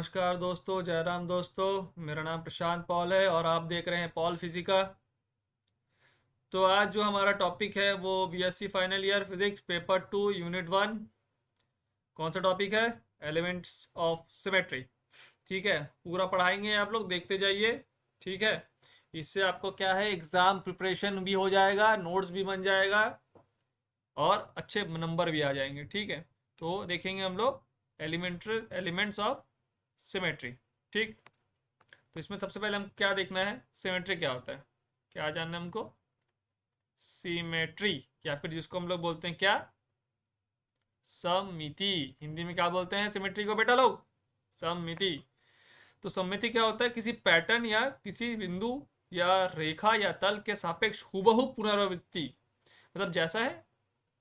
नमस्कार दोस्तों, जयराम दोस्तों। मेरा नाम प्रशांत पॉल है और आप देख रहे हैं पॉल फिजिका। तो आज जो हमारा टॉपिक है वो BSc final year physics paper 2 unit 1। कौन सा टॉपिक है? Elements of symmetry. ठीक है, पूरा पढ़ाएंगे, आप लोग देखते जाइए। ठीक है, इससे आपको क्या है, एग्ज़ाम प्रिपरेशन भी हो जाएगा, नोट्स भी बन जाएगा और अच्छे नंबर भी आ जाएंगे। ठीक है, तो देखेंगे हम लोग एलिमेंट्स ऑफ सिमेट्री। ठीक, तो इसमें सबसे पहले हम क्या देखना है, सिमेट्री क्या होता है, क्या जानना है हमको। सिमेट्री, या फिर जिसको हम लोग बोलते हैं क्या, सममिति। हिंदी में क्या बोलते हैं सिमेट्री को बेटा लोग? सममिति। तो सममिति क्या होता है? किसी पैटर्न या किसी बिंदु या रेखा या तल के सापेक्ष हुबहू पुनरावृत्ति, मतलब जैसा है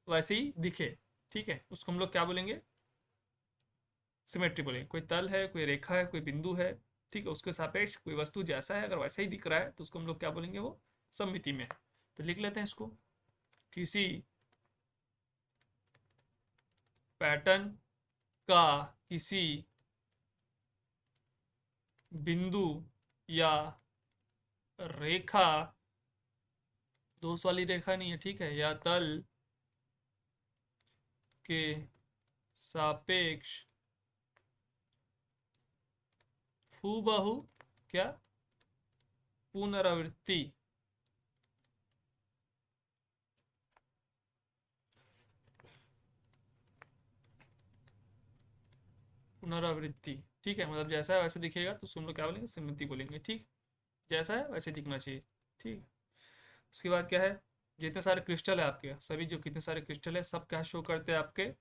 वैसे ही दिखे। ठीक है, उसको हम लोग क्या बोलेंगे? सिमेट्री बोलेंगे। कोई तल है, कोई रेखा है, कोई बिंदु है, ठीक है, उसके सापेक्ष कोई वस्तु जैसा है, अगर वैसा ही दिख रहा है तो उसको हम लोग क्या बोलेंगे? वो सममिति में है। तो लिख लेते हैं इसको। किसी पैटर्न का किसी बिंदु या रेखा, दोस्त वाली रेखा नहीं है, ठीक है, या तल के सापेक्ष हूबहू क्या, पुनरावृत्ति, पुनरावृत्ति। ठीक है, मतलब जैसा है वैसे दिखेगा तो उसको हम लोग क्या बोलेंगे? सममिति बोलेंगे। ठीक, जैसा है वैसे दिखना चाहिए। ठीक, उसके बाद क्या है, जितने सारे क्रिस्टल है आपके, सभी जो कितने सारे क्रिस्टल है सब क्या शो करते हैं आपके?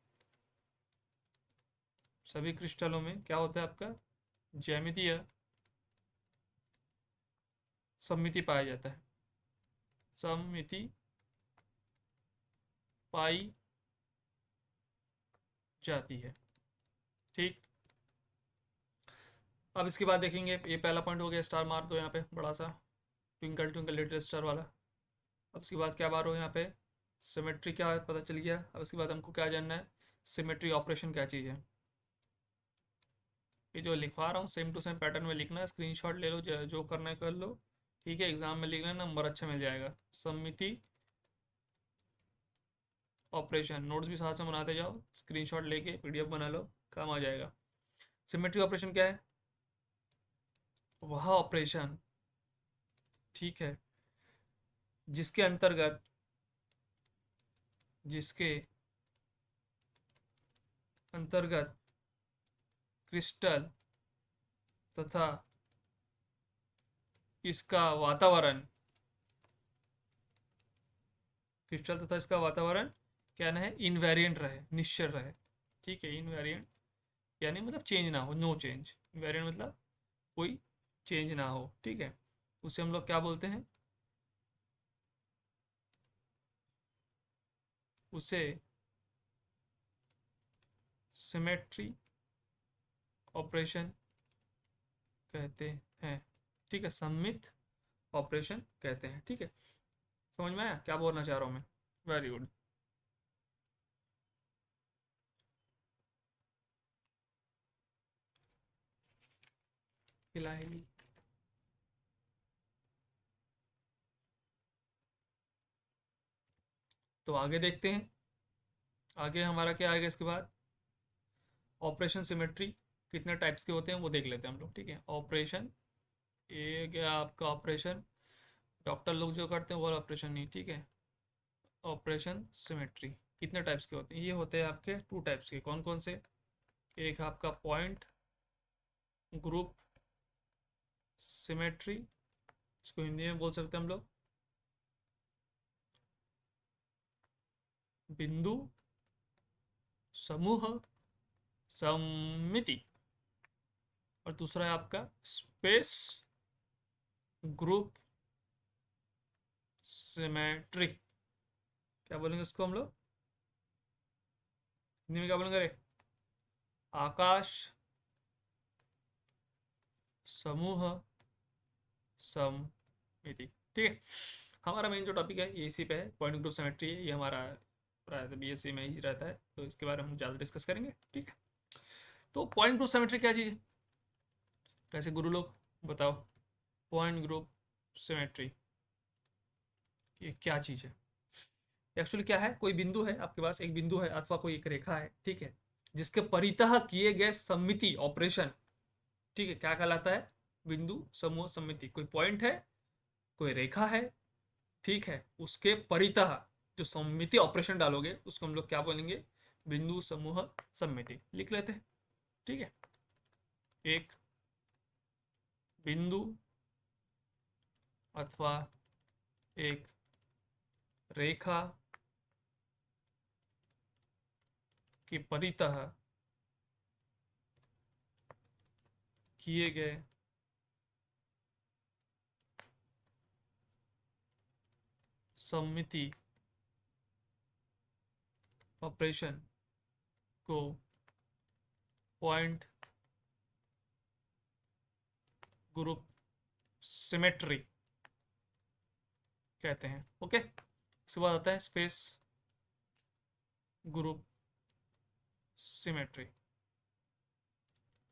सभी क्रिस्टलों में क्या होता है आपका? ज्यामितीय सममिति पाया जाता है। सममिति पाई जाती है। ठीक, अब इसके बाद देखेंगे, ये पहला पॉइंट हो गया, स्टार मार दो यहाँ पे बड़ा सा, ट्विंकल ट्विंकल लिटिल स्टार वाला। अब इसके बाद क्या बार हो यहाँ पे? सिमेट्री क्या है पता चल गया। अब इसके बाद हमको क्या जानना है, सिमेट्री ऑपरेशन क्या चीज़ है। ये जो लिखवा रहा हूँ सेम टू सेम पैटर्न में लिखना है, स्क्रीनशॉट ले लो, जो करना है कर लो। ठीक है, एग्जाम में लिखना, नंबर अच्छा मिल जाएगा। सममिति ऑपरेशन, नोट्स भी साथ में बनाते जाओ, स्क्रीनशॉट लेके पीडीएफ बना लो, काम आ जाएगा। सिमेट्री ऑपरेशन क्या है? वह ऑपरेशन, ठीक है, जिसके अंतर्गत, जिसके अंतर्गत क्रिस्टल तथा इसका वातावरण, क्रिस्टल तथा इसका वातावरण क्या ना है, इनवेरिएंट रहे, निश्चल रहे। ठीक है, इनवेरिएंट यानी मतलब चेंज ना हो, नो चेंज। इनवेरिएंट मतलब कोई चेंज ना हो। ठीक है, उसे हम लोग क्या बोलते हैं? उसे सिमेट्री ऑपरेशन कहते हैं। ठीक है, सममित ऑपरेशन कहते हैं। ठीक है, समझ में आया क्या बोलना चाह रहा हूँ मैं? Very good. हिला हिली। तो आगे देखते हैं, आगे हमारा क्या आएगा इसके बाद। ऑपरेशन सिमेट्री कितने टाइप्स के होते हैं वो देख लेते हैं हम लोग। ठीक है, ऑपरेशन, ये गया आपका ऑपरेशन, डॉक्टर लोग जो करते हैं वो ऑपरेशन नहीं। ठीक है, ऑपरेशन सिमेट्री कितने टाइप्स के होते हैं? ये होते हैं आपके टू टाइप्स के। कौन कौन से? एक है आपका पॉइंट ग्रुप सिमेट्री, इसको हिंदी में बोल सकते हैं हम लोग बिंदु समूह सममिति। और दूसरा है आपका स्पेस ग्रुप सिमेट्री। क्या बोलेंगे उसको हम लोग हिंदी में? क्या बोलेंगे रे? आकाश समूह सममिति। ठीक है, हमारा मेन जो टॉपिक है ये इसी पे है, पॉइंट ग्रुप सिमेट्री है। ये हमारा बीएससी में ही रहता है, तो इसके बारे में हम ज़्यादा डिस्कस करेंगे। ठीक है, तो पॉइंट ग्रुप सिमेट्री क्या चीज़ है? कैसे गुरु लोग बताओ? पॉइंट ग्रुप सिमेट्री ये क्या चीज़ है? एक्चुअली क्या है, कोई बिंदु है आपके पास, एक बिंदु है अथवा कोई एक रेखा है, ठीक है, जिसके परितः किए गए सममिति ऑपरेशन, ठीक है, क्या कहलाता है? बिंदु समूह सममिति। कोई पॉइंट है, कोई रेखा है, ठीक है, उसके परितः जो सममिति ऑपरेशन डालोगे उसको हम लोग क्या बोलेंगे? बिंदु समूह सममिति। लिख लेते हैं, ठीक है। एक बिंदु अथवा एक रेखा के परितः किए गए सममिति ऑपरेशन को पॉइंट ग्रुप सिमेट्री कहते हैं। ओके, इसके बाद आता है स्पेस ग्रुप सिमेट्री,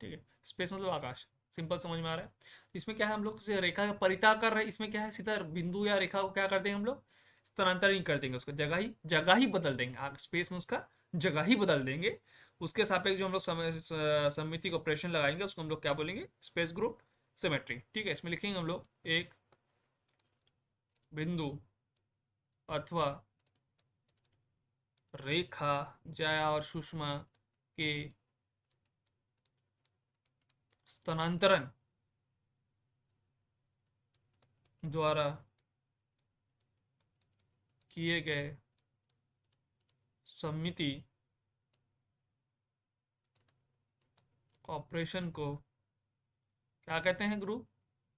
ठीक है। स्पेस मतलब आकाश, सिंपल समझ में आ रहा है। इसमें क्या है, हम लोग रेखा का परिता कर रहे हैं, इसमें क्या है, सीधा बिंदु या रेखा को क्या कर देंगे हम लोग? स्थानांतरित कर देंगे, उसको जगह ही बदल देंगे, स्पेस में उसका जगह ही बदल देंगे। उसके सापेक्ष जो हम लोग सममिति को ऑपरेशन लगाएंगे उसको हम लोग क्या बोलेंगे? स्पेस ग्रुप सिमेट्री, ठीक है। इसमें लिखेंगे हम लोग एक बिंदु अथवा रेखा ज्या और सुषमा के स्थानांतरण द्वारा किए गए सममिति ऑपरेशन को क्या कहते हैं? ग्रुप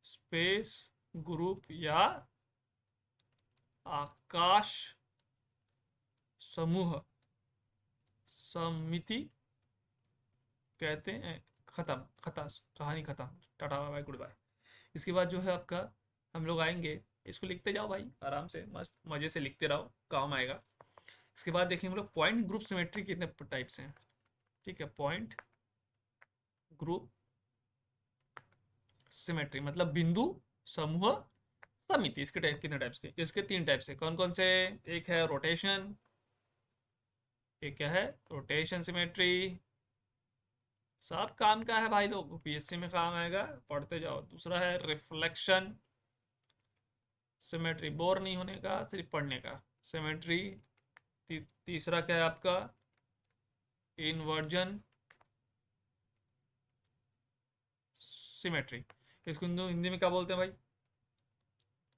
स्पेस ग्रुप या आकाश समूह सममिति कहते हैं। खत्म, खत्म, कहानी खत्म, tata bye bye goodbye. इसके बाद जो है आपका, हम लोग आएंगे, इसको लिखते जाओ भाई आराम से, मस्त मजे से लिखते रहो, काम आएगा। इसके बाद देखेंगे हम लोग पॉइंट ग्रुप सिमेट्री कितने टाइप्स हैं, ठीक है। पॉइंट ग्रुप सिमेट्री मतलब बिंदु समूह समिति। इसके टाइप कितने टाइप्स के? इसके 3 टाइप्स है। कौन कौन से? एक है रोटेशन, एक क्या है? रोटेशन सिमेट्री, सब काम का है भाई लोग, पीएससी में काम आएगा, पढ़ते जाओ। दूसरा है रिफ्लेक्शन सिमेट्री, बोर नहीं होने का, सिर्फ पढ़ने का सिमेट्री। तीसरा क्या है आपका? Inversion symmetry. इसको हिंदी में क्या बोलते हैं भाई?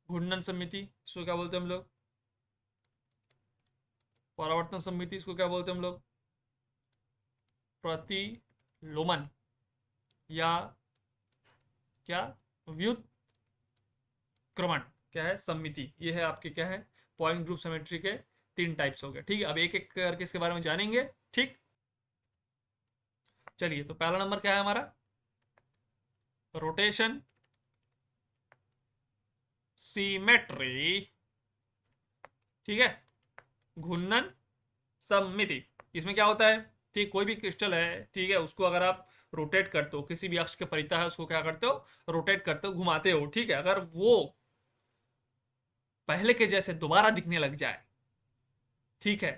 घूर्णन समिति, इसको क्या बोलते हैं हम लोग? परावर्तन समिति, इसको क्या बोलते हैं हम लोग? प्रतिलोमन या क्या? व्युत्क्रमण क्या है? समिति। ये है आपके क्या है? पॉइंट ग्रुप सिमेट्री के 3 टाइप्स हो गए, ठीक है। अब एक एक करके इसके बारे में जानेंगे, ठीक। चलिए, तो पहला नंबर क्या है हमारा? रोटेशन सिमेट्री, ठीक है। घूर्णन सममिति, इसमें क्या होता है? ठीक, कोई भी क्रिस्टल है, ठीक है, उसको अगर आप रोटेट करते हो, किसी भी अक्ष के परितः है उसको क्या करते हो? रोटेट करते हो, घुमाते हो, ठीक है। अगर वो पहले के जैसे दोबारा दिखने लग जाए, ठीक है,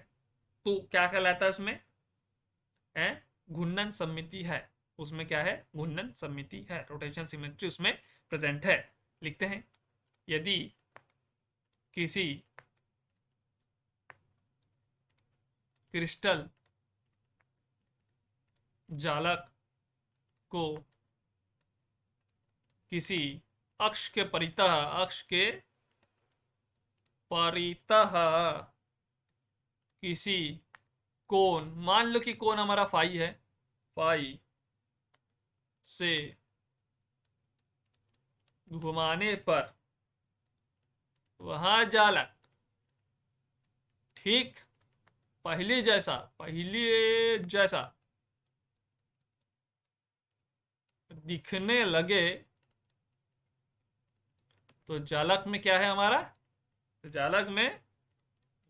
तो क्या कहलाता है उसमें? है घूर्णन सममिति है। उसमें क्या है? घूर्णन सममिति है, रोटेशन सिमेट्री उसमें प्रेजेंट है। लिखते हैं, यदि किसी क्रिस्टल जालक को किसी अक्ष के परितः किसी कोण, मान लो कि कोण हमारा फाई है, फाई से घुमाने पर वह जालक ठीक पहले जैसा दिखने लगे, तो जालक में क्या है हमारा? तो जालक में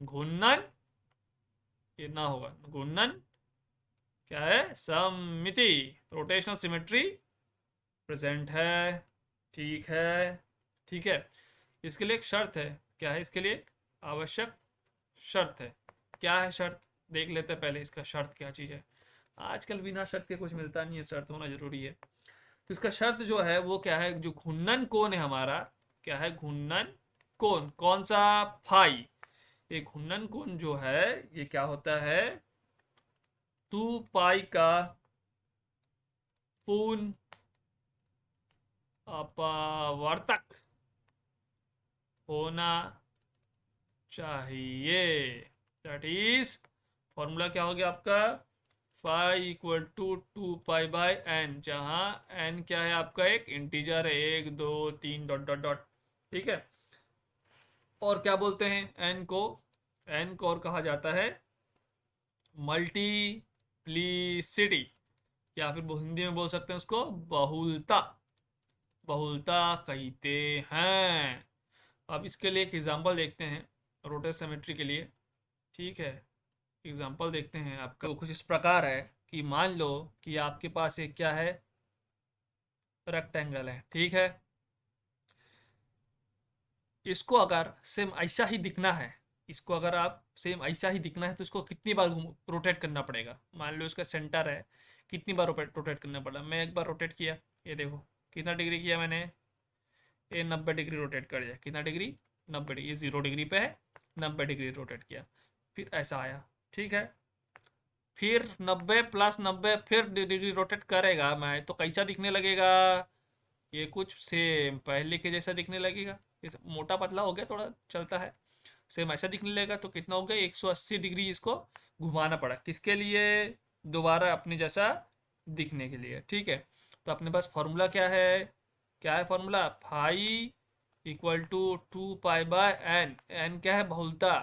घूर्णन, ये ना होगा, घूर्णन क्या है? सममिति, रोटेशनल सिमेट्री प्रेजेंट है, ठीक है, ठीक है। इसके लिए एक शर्त है। क्या है इसके लिए एक आवश्यक शर्त है? क्या है शर्त? देख लेते हैं पहले इसका शर्त क्या चीज़ है। आजकल बिना शर्त के कुछ मिलता नहीं है, शर्त होना जरूरी है। तो इसका शर्त जो है वो क्या है, जो घूर्णन कोण है हमारा, क्या है घूर्णन कोण, कौन सा? फाई। ये घूर्णन कोण जो है ये क्या होता है, 2 पाई का पूर्ण अपवर्तक होना चाहिए। दैट इज, फॉर्मूला क्या हो गया आपका, phi equal to 2 pi by n, जहाँ एन क्या है आपका एक इंटीजर है, 1 2 3 ... ठीक है। और क्या बोलते हैं एन को? एन को और कहा जाता है मल्टीप्लीसिटी, या फिर हिंदी में बोल सकते हैं उसको बहुलता, बहुलता कहते हैं। अब इसके लिए एक एग्जांपल देखते हैं, रोटेट सिमेट्री के लिए। ठीक है, एग्जांपल देखते हैं। आपका कुछ इस प्रकार है कि मान लो कि आपके पास एक क्या है, रेक्टेंगल है, ठीक है। इसको अगर सेम ऐसा ही दिखना है, इसको अगर आप सेम ऐसा ही दिखना है तो इसको कितनी बार रोटेट करना पड़ेगा? मान लो इसका सेंटर है, कितनी बार रोटेट करना पड़ा? मैं एक बार रोटेट किया, ये देखो कितना डिग्री किया मैंने, ये 90 डिग्री रोटेट कर दिया। कितना डिग्री? 90 डिग्री। ये 0 डिग्री पे है, 90 डिग्री रोटेट किया, फिर ऐसा आया, ठीक है। फिर 90 + 90 फिर डिग्री रोटेट करेगा मैं, तो कैसा दिखने लगेगा? ये कुछ सेम पहले के जैसा दिखने लगेगा। ये मोटा पतला हो गया, थोड़ा चलता है, सेम ऐसा दिखने लगेगा। तो कितना हो गया, 180 डिग्री इसको घुमाना पड़ा, किसके लिए? दोबारा अपने जैसा दिखने के लिए, ठीक है। तो अपने पास फॉर्मूला क्या है? क्या है formula? Phi equal to 2 pi by n. N क्या है? बहुलता।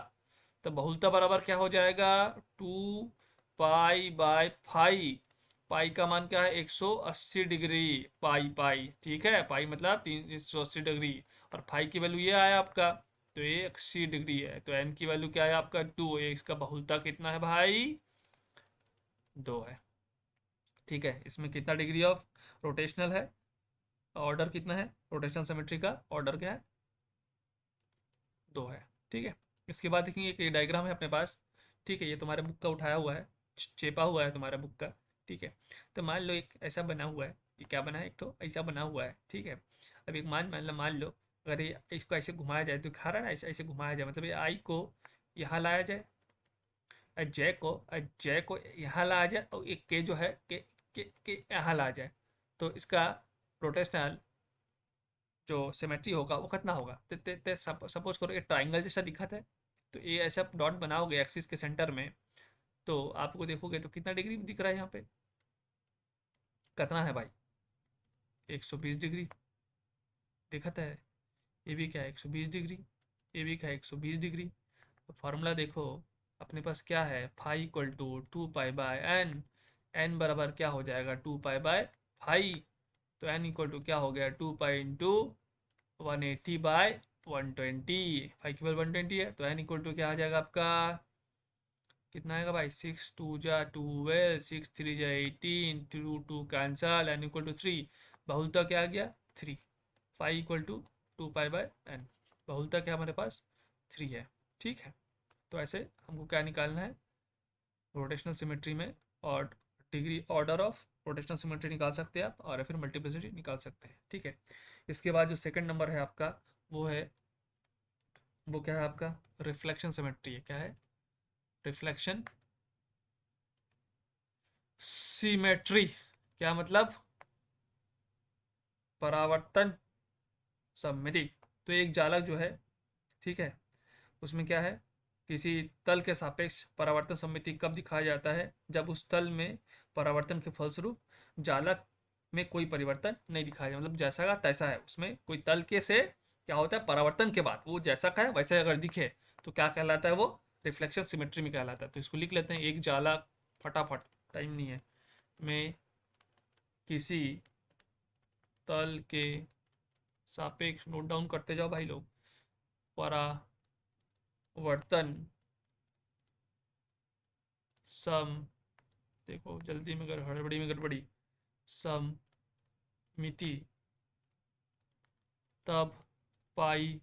तो बहुलता बराबर क्या हो जाएगा, 2 पाई बाय फाई। पाई का मान क्या है? 180 डिग्री। पाई पाई, ठीक है, पाई मतलब 380 डिग्री। और फाई की वैल्यू ये आया आपका, तो ये 80 डिग्री है। तो एन की वैल्यू क्या है आपका? 2। ये इसका बहुलता कितना है भाई? 2 है, ठीक है। इसमें कितना डिग्री ऑफ रोटेशनल है, ऑर्डर कितना है रोटेशनल सिमेट्री का? ऑर्डर क्या है? 2 है, ठीक है। इसके बाद देखेंगे कि डायग्राम है अपने पास, ठीक है। ये तुम्हारे बुक का उठाया हुआ है, चेपा हुआ है तुम्हारे बुक का, ठीक है। तो मान लो एक ऐसा बना हुआ है, ये क्या बना है, एक तो ऐसा बना हुआ है, ठीक है। अब एक मान लो अगर ये इसको ऐसे घुमाया जाए, तो दिखा रहा है ना, ऐसे ऐसे घुमाया जाए, मतलब ये आई को यहाँ लाया जाए, जय को यहाँ लाया जाए, और एक के जो है के यहाँ लाया जाए, तो इसका रोटेशनल जो सिमेट्री होगा वो कितना होगा? सपोज करो ये ट्राइंगल जैसा दिखा था, तो ये ऐसा डॉट बनाओगे एक्सिस के सेंटर में, तो आपको देखोगे तो कितना डिग्री दिख रहा है यहाँ पे? कितना है भाई? 120 डिग्री दिखता है। ये भी क्या है? 120 डिग्री। ये भी क्या है? 120 डिग्री। तो फॉर्मूला देखो अपने पास क्या है, phi equal to 2 pi by n. N बराबर क्या हो जाएगा? 2 पाई बाय फाई। तो एन इक्वल टू क्या हो गया? 2 पाई इंटू 180/120। फाइव की वैल्यू 120 है, तो एन इक्वल टू क्या आ जाएगा आपका? कितना आएगा भाई? 6 2 जा 12, 6 3 जा 18, 2 कैंसल, एन इक्वल टू 3। बहुलता क्या आ गया? 3। Phi equal to 2 pi by n. बहुलता क्या हमारे पास? 3 है, ठीक है। तो ऐसे हमको क्या निकालना है रोटेशनल सिमेट्री में, और degree order of rotational symmetry निकाल सकते हैं आप, और फिर मल्टीप्लिसिटी निकाल सकते हैं, ठीक है। इसके बाद जो सेकंड नंबर है आपका, वो है, वो क्या है आपका? रिफ्लेक्शन सिमेट्री है। क्या है? Reflection symmetry. क्या मतलब? परावर्तन सममिति। तो एक जालक जो है, ठीक है, उसमें क्या है, किसी तल के सापेक्ष परावर्तन सममिति कब दिखाया जाता है? जब उस तल में परावर्तन के फलस्वरूप जालक में कोई परिवर्तन नहीं दिखाया जाए, मतलब जैसा का तैसा है, उसमें कोई तल के से क्या होता है, परावर्तन के बाद वो जैसा का है वैसे अगर दिखे, तो क्या कहलाता है वो? रिफ्लेक्शन सिमेट्री में कहलाता है। तो इसको लिख लेते हैं, एक जालक, फटाफट, टाइम नहीं है, में किसी तल के सापेक्ष, नोट डाउन करते जाओ भाई लोग, परावर्तन सम, देखो जल्दी में, हड़बड़ी में गड़बड़ी, सम मिति तब पाई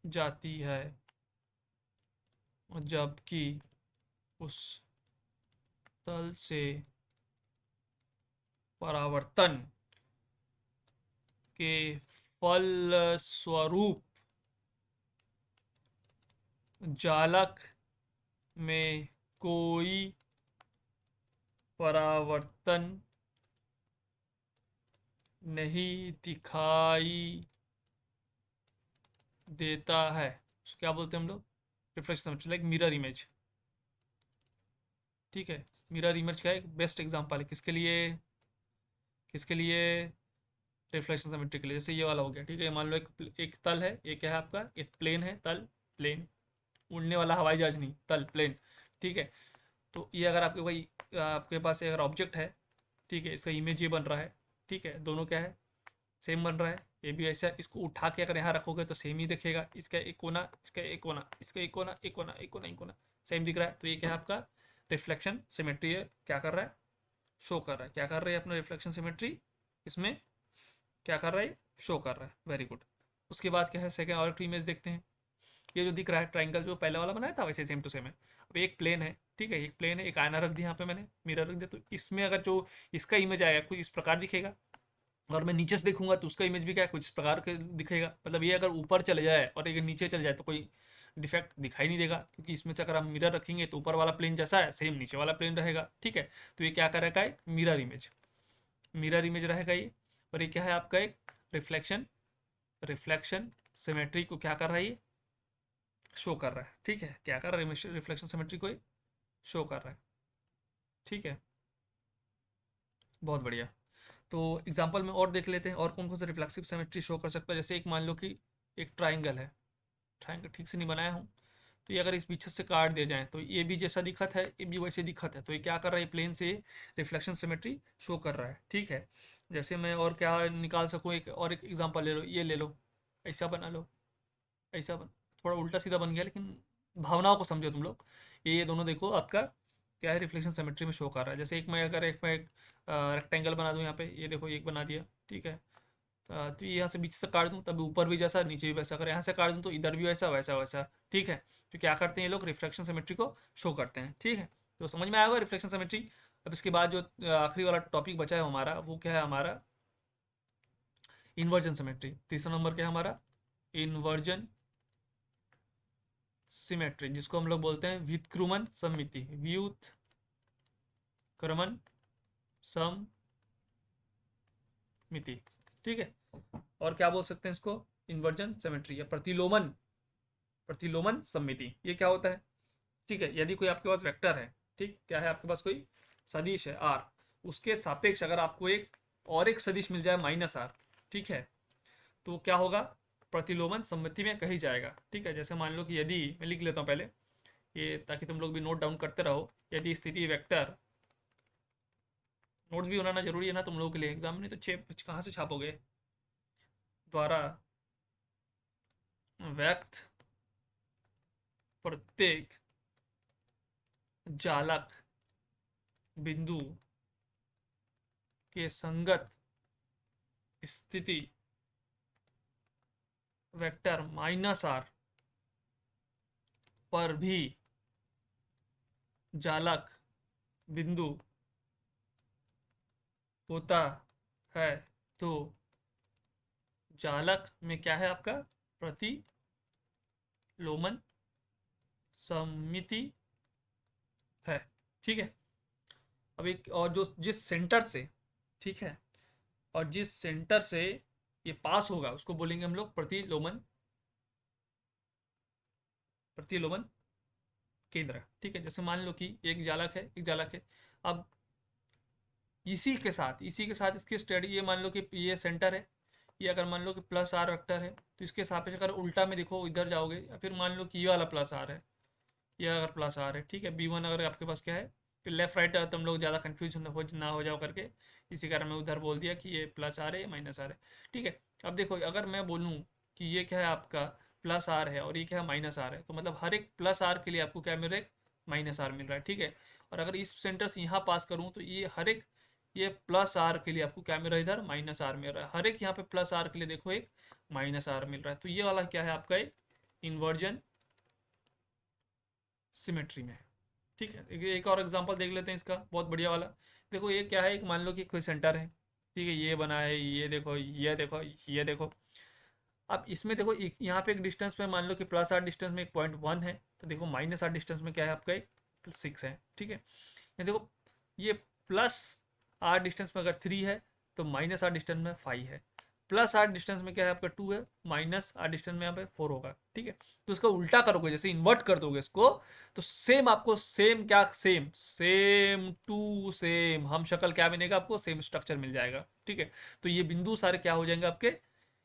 जाती है जबकि उस तल से परावर्तन के फलस्वरूप जालक में कोई परावर्तन नहीं दिखाई देता है। क्या बोलते हैं हम लोग? Reflection symmetry, like mirror image. ठीक है, मिरर इमेज का एक बेस्ट एग्जांपल है किसके लिए? किसके लिए? रिफ्लेक्शन सिमेट्री के लिए। जैसे ये वाला हो गया, ठीक है, मान लो एक तल है, ये क्या है आपका? एक प्लेन है, तल प्लेन, उड़ने वाला हवाई जहाज नहीं, तल प्लेन। ठीक है, तो ये अगर आपके पास अगर ऑब्जेक्ट है, ठीक है, इसका इमेज ये बन रहा है, ठीक है, दोनों क्या है? सेम बन रहा है। ये भी ऐसा, इसको उठा के अगर यहाँ रखोगे तो सेम ही दिखेगा। इसका एक कोना, इसका एक कोना, इसका एक कोना, एक कोना, एक कोना, एक कोना सेम दिख रहा है। तो ये क्या है आपका? रिफ्लेक्शन सिमेट्री है। क्या कर रहा है? शो कर रहा है। क्या कर रही है अपना रिफ्लेक्शन सिमेट्री? इसमें क्या कर रहा है? शो कर रहा है। Very good. उसके बाद क्या है? सेकेंड और एक इमेज देखते हैं। ये जो दिख रहा है ट्राइंगल, जो पहले वाला बनाया था वैसे सेम टू सेम है। अब एक प्लेन है, ठीक है, एक प्लेन है, एक आयना रख दिया यहाँ पे मैंने, मिरर रख दिया, तो इसमें अगर जो इसका इमेज आएगा कुछ इस प्रकार दिखेगा, और मैं नीचे से देखूंगा तो उसका इमेज भी क्या है? कुछ इस प्रकार के दिखेगा। मतलब ये अगर ऊपर चले जाए और अगर नीचे चले जाए तो कोई डिफेक्ट दिखाई नहीं देगा, क्योंकि इसमें से अगर हम मिरर रखेंगे तो ऊपर वाला प्लेन जैसा है सेम नीचे वाला प्लेन रहेगा। ठीक है, तो ये क्या करेगा? एक मिरर इमेज, मिरर इमेज रहेगा ये। और ये क्या है आपका? एक रिफ्लेक्शन, रिफ्लेक्शन सिमेट्री को क्या कर रहा है? ये शो कर रहा है। ठीक है, क्या कर रहा है? रिफ्लेक्शन सिमेट्री को शो कर रहा है। ठीक है, बहुत बढ़िया। तो एग्जांपल में और देख लेते हैं और कौन कौन सा रिफ्लेक्सिव सिमेट्री शो कर सकता है। जैसे एक मान लो कि एक ट्राइंगल है, ट्राइंगल ठीक से नहीं बनाया हूँ, तो ये अगर इस पीछे से काट दिया जाए तो ये भी जैसा दिखत है, ये भी वैसे दिखत है। तो ये क्या कर रहा है? प्लेन से रिफ्लेक्शन सिमेट्री शो कर रहा है। ठीक है, जैसे मैं और क्या निकाल सकूँ? एक और एक एग्जांपल ले लो, ये ले लो, ऐसा बना लो, ऐसा बन, थोड़ा उल्टा सीधा बन गया लेकिन भावनाओं को समझो तुम लोग। ये दोनों देखो आपका क्या है? रिफ्लेक्शन सिमेट्री में शो कर रहा है। जैसे एक मैं एक रेक्टेंगल बना दूँ यहाँ पे, ये देखो एक बना दिया, ठीक है, तो ये यहाँ से बीच से काट दूँ तब ऊपर भी जैसा नीचे भी वैसा, अगर यहाँ से काट दूँ तो इधर भी वैसा वैसा वैसा। ठीक है, तो क्या करते हैं ये लोग? रिफ्लेक्शन सिमेट्री को शो करते हैं। ठीक है, तो समझ में आया होगा रिफ्लेक्शन सिमेट्री। अब इसके बाद जो आखिरी वाला टॉपिक बचा है हमारा, वो क्या है हमारा? Inversion symmetry. तीसरा नंबर क्या है हमारा? इन्वर्जन सिमेट्री, जिसको हम लोग बोलते हैं व्युत्क्रमण सममिति, व्युत्क्रमण सममिति। ठीक है, और क्या बोल सकते हैं इसको? इन्वर्जन सिमेट्री या प्रतिलोमन, प्रतिलोमन सममिति। ये क्या होता है? ठीक है, यदि कोई आपके पास वेक्टर है, ठीक, क्या है आपके पास? कोई सदिश है आर, उसके सापेक्ष अगर आपको एक और एक सदिश मिल जाए माइनस आर, ठीक है, तो क्या होगा? प्रतिलोमन सम्मति में कही जाएगा। ठीक है, जैसे मान लो कि यदि मैं लिख लेता हूँ पहले ये, ताकि तुम लोग भी नोट डाउन करते रहो। यदि स्थिति वेक्टर, नोट्स भी बनाना जरूरी है ना तुम लोगों के लिए, एग्जाम में तो छेप कहाँ से छापोगे? द्वारा व्यक्त प्रत्येक जालक बिंदु के संगत स्थिति वेक्टर माइनस आर पर भी जालक बिंदु होता है, तो जालक में क्या है आपका? प्रतिलोमन सममिति है। ठीक है, अब एक और, जो जिस सेंटर से, ठीक है, और जिस सेंटर से ये पास होगा उसको बोलेंगे हम लोग प्रतिलोमन, प्रतिलोमन केंद्र। ठीक है, जैसे मान लो कि एक जालक है, एक जालक है। अब इसी के साथ इसकी स्टडी, ये मान लो कि ये सेंटर है, ये अगर मान लो कि प्लस आर वेक्टर है, तो इसके सापेक्ष अगर उल्टा में देखो इधर जाओगे, या फिर मान लो कि ये वाला प्लस आर है, ये अगर प्लस आर है, ठीक है, बी वन अगर आपके पास क्या है, फिर लेफ्ट राइट तुम लोग ज़्यादा कन्फ्यूज ना हो जाओ करके, इसी कारण मैं उधर बोल दिया कि ये प्लस आर है, ये माइनस आर है। ठीक है, अब देखो अगर मैं बोलूँ कि ये क्या है आपका? प्लस आर है, और ये क्या है? माइनस आर है, तो मतलब हर एक प्लस आर के लिए आपको क्या मिल रहा है? माइनस आर मिल रहा है। ठीक है, और अगर इस सेंटर से यहाँ पास करूँ तो ये हर एक ये प्लस आर के लिए आपको क्या मिल रहा है, इधर माइनस आर मिल रहा है। हर एक यहाँ पे प्लस आर के लिए देखो एक माइनस आर मिल रहा है। तो ये वाला क्या है आपका, एक इन्वर्जन सिमेट्री में। ठीक है, एक और एग्जांपल देख लेते हैं इसका, बहुत बढ़िया वाला। देखो ये क्या है, एक मान लो कि कोई सेंटर है, ठीक है, ये बना है, ये देखो, ये देखो, ये देखो। अब इसमें देखो यहाँ पे एक डिस्टेंस में मान लो कि प्लस आर डिस्टेंस में एक पॉइंट वन है, तो देखो माइनस आर डिस्टेंस में क्या है आपका, एक सिक्स है। ठीक है, ये देखो, ये प्लस आर डिस्टेंस में अगर थ्री है, तो माइनस आर डिस्टेंस में फाइव है। प्लस आर डिस्टेंस में क्या है आपका टू है, माइनस आर डिस्टेंस में यहाँ पे फोर होगा। ठीक है, तो इसका उल्टा करोगे, जैसे इन्वर्ट कर दोगे इसको, तो सेम आपको, सेम क्या, सेम सेम टू सेम हम शक्ल क्या मिलेगा आपको, सेम स्ट्रक्चर मिल जाएगा। ठीक है, तो ये बिंदु सारे क्या हो जाएंगे आपके,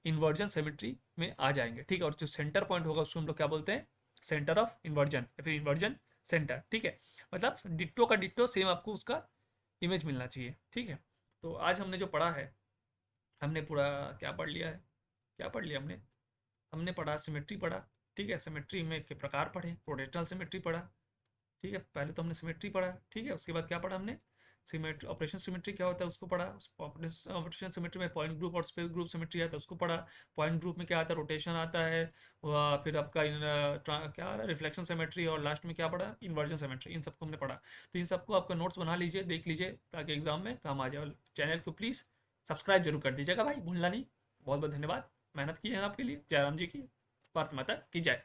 इन्वर्जन सिमेट्री में आ जाएंगे। ठीक है, और जो सेंटर पॉइंट होगा उसको हम लोग क्या बोलते हैं, सेंटर ऑफ इन्वर्जन या फिर इन्वर्जन सेंटर। ठीक है, मतलब डिट्टो का डिट्टो सेम आपको उसका इमेज मिलना चाहिए। ठीक है, तो आज हमने जो पढ़ा है, हमने पूरा क्या पढ़ लिया है, क्या पढ़ लिया हमने, हमने पढ़ा सिमेट्री पढ़ा। ठीक है, सिमेट्री में के प्रकार पढ़े, रोटेशनल सिमेट्री पढ़ा। ठीक है, पहले तो हमने सिमेट्री पढ़ा। ठीक है, उसके बाद क्या पढ़ा हमने, सिमेट्री, ऑपरेशन सिमेट्री क्या होता है उसको पढ़ा। ऑपरेशन सिमेट्री में पॉइंट ग्रुप और स्पेस ग्रुप सिमेट्री आता है उसको पढ़ा। पॉइंट ग्रुप में क्या आता है, रोटेशन आता है। फिर आपका क्या आ रहा है, रिफ्लेक्शन सिमेट्री, और लास्ट में क्या पढ़ा, इन्वर्जन सिमेट्री। इन सबको हमने पढ़ा। तो इन सबको आपका नोट्स बना लीजिए, देख लीजिए, ताकि एग्जाम में काम आ जाए। चैनल को प्लीज़ सब्सक्राइब जरूर कर दीजिएगा भाई, भूलना नहीं। बहुत बहुत धन्यवाद, मेहनत की है आपके लिए। जयराम जी की भारत माता की जय।